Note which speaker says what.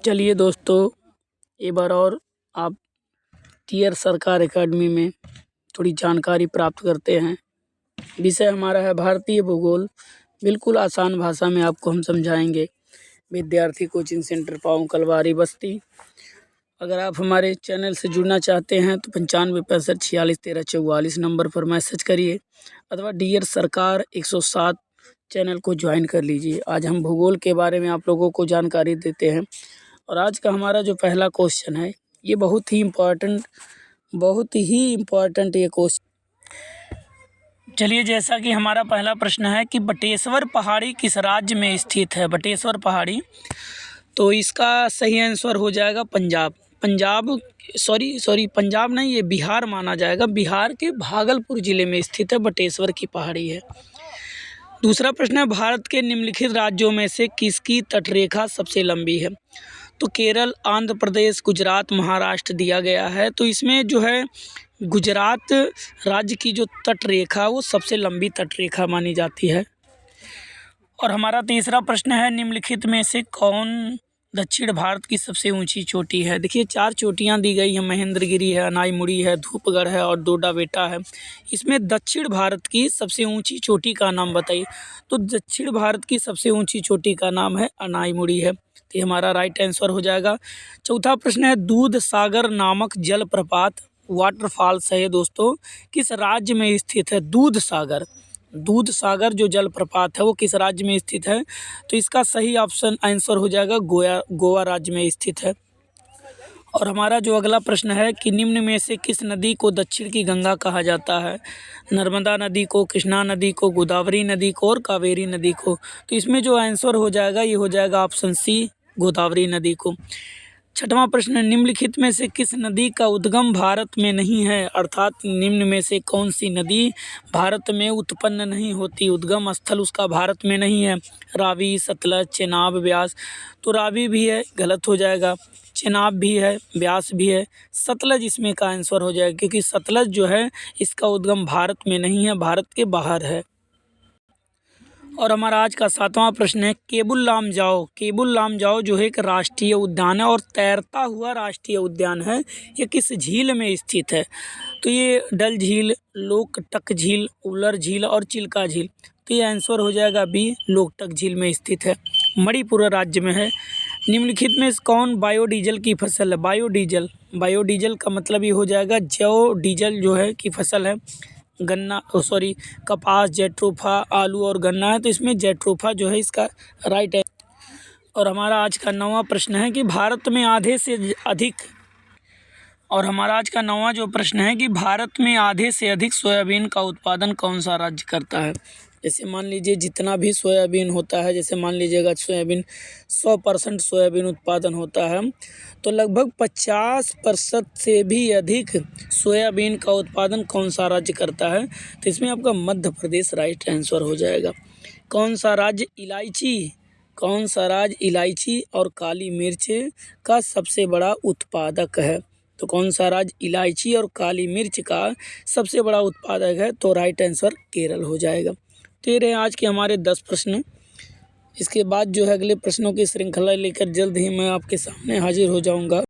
Speaker 1: चलिए दोस्तों, एक बार और आप टीयर सरकार एकेडमी में थोड़ी जानकारी प्राप्त करते हैं। विषय हमारा है भारतीय भूगोल। बिल्कुल आसान भाषा में आपको हम समझाएंगे। विद्यार्थी कोचिंग सेंटर पाऊँ कलवारी बस्ती। अगर आप हमारे चैनल से जुड़ना चाहते हैं तो 95 65 46 13 44 नंबर पर मैसेज करिए अथवा डियर सरकार 107 चैनल को ज्वाइन कर लीजिए। आज हम भूगोल के बारे में आप लोगों को जानकारी देते हैं और आज का हमारा जो पहला क्वेश्चन है ये बहुत ही इम्पोर्टेंट ये क्वेश्चन। चलिए, जैसा कि हमारा पहला प्रश्न है कि बटेश्वर पहाड़ी किस राज्य में स्थित है। बटेश्वर पहाड़ी, तो इसका सही आंसर हो जाएगा पंजाब। पंजाब नहीं, ये बिहार माना जाएगा। बिहार के भागलपुर जिले में स्थित है, बटेश्वर की पहाड़ी है। दूसरा प्रश्न है भारत के निम्नलिखित राज्यों में से किसकी तटरेखा सबसे लंबी है। तो केरल, आंध्र प्रदेश, गुजरात, महाराष्ट्र दिया गया है। तो इसमें जो है गुजरात राज्य की जो तटरेखा वो सबसे लंबी तटरेखा मानी जाती है। और हमारा तीसरा प्रश्न है निम्नलिखित में से कौन दक्षिण भारत की सबसे ऊंची चोटी है। देखिए 4 चोटियां दी गई हैं, महेंद्रगिरी है, अनाईमुड़ी है, धूपगढ़ है और डोडा बेटा है। इसमें दक्षिण भारत की सबसे ऊंची चोटी का नाम बताइए। तो दक्षिण भारत की सबसे ऊंची चोटी का नाम है अनाईमुड़ी है। तो ये हमारा राइट आंसर हो जाएगा। चौथा प्रश्न है दूध सागर नामक जलप्रपात वाटरफॉल्स है दोस्तों, किस राज्य में स्थित है। दूध सागर जो जलप्रपात है वो किस राज्य में स्थित है। तो इसका सही ऑप्शन आंसर हो जाएगा गोवा राज्य में स्थित है। और हमारा जो अगला प्रश्न है कि निम्न में से किस नदी को दक्षिण की गंगा कहा जाता है। नर्मदा नदी को, कृष्णा नदी को, गोदावरी नदी को और कावेरी नदी को। तो इसमें जो आंसर हो जाएगा ये हो जाएगा ऑप्शन सी, गोदावरी नदी को। छठवां प्रश्न, निम्नलिखित में से किस नदी का उद्गम भारत में नहीं है। अर्थात निम्न में से कौन सी नदी भारत में उत्पन्न नहीं होती, उद्गम स्थल उसका भारत में नहीं है। रावी, सतलज, चेनाब, व्यास। तो रावी भी है, गलत हो जाएगा। चेनाब भी है, व्यास भी है, सतलज इसमें का आंसर हो जाएगा, क्योंकि सतलज जो है इसका उद्गम भारत में नहीं है, भारत के बाहर है। और हमारा आज का 7वां प्रश्न है केबुल लामजाओ जो है एक राष्ट्रीय उद्यान है और तैरता हुआ राष्ट्रीय उद्यान है। ये किस झील में स्थित है। तो ये डल झील, लोकटक झील, उलर झील और चिल्का झील। तो ये आंसर हो जाएगा बी, लोकटक झील में स्थित है, मणिपुर राज्य में है। निम्नलिखित में कौन बायोडीजल की फसल है। बायोडीजल का मतलब ये हो जाएगा जैव डीजल जो है की फसल है। कपास, जेट्रोफा, आलू और गन्ना है। तो इसमें जेट्रोफा जो है इसका राइट है। और हमारा आज का 9वां प्रश्न है कि भारत में आधे से अधिक सोयाबीन का उत्पादन कौन सा राज्य करता है। जैसे मान लीजिए जितना भी सोयाबीन होता है, जैसे मान लीजिएगा सोयाबीन 100% सोयाबीन उत्पादन होता है, तो लगभग 50% से भी अधिक सोयाबीन का उत्पादन कौन सा राज्य करता है। तो इसमें आपका मध्य प्रदेश राइट आंसर हो जाएगा। कौन सा राज्य इलायची और काली मिर्च का सबसे बड़ा उत्पादक है। तो कौन सा राज्य इलायची और काली मिर्च का सबसे बड़ा उत्पादक है। तो राइट आंसर केरल हो जाएगा। तो ये रहे आज के हमारे 10 प्रश्न। इसके बाद जो है अगले प्रश्नों की श्रृंखला लेकर जल्द ही मैं आपके सामने हाजिर हो जाऊंगा।